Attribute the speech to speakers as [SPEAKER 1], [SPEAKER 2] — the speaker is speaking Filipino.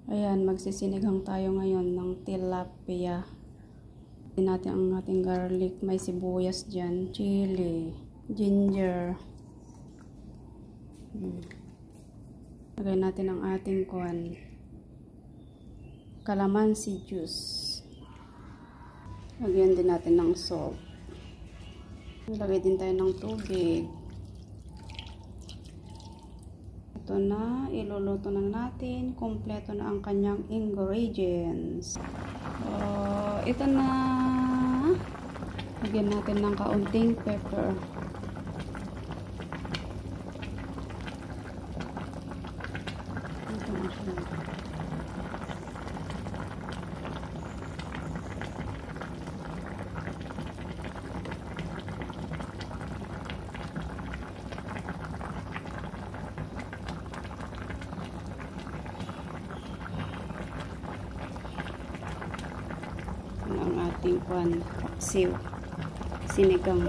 [SPEAKER 1] Ayan, magsisinigang tayo ngayon ng tilapia. Lagyan natin ang ating garlic, may sibuyas dyan, chili, ginger. Lagyan natin ang ating calamansi juice. Lagyan din natin ng salt. Lagay din tayo ng tubig. Ito na, iluluto na natin. Kompleto na ang kanyang ingredients. Ito na. Lagyan natin ng kaunting pepper. Ito na siya. Ang ating paksiw, sinigang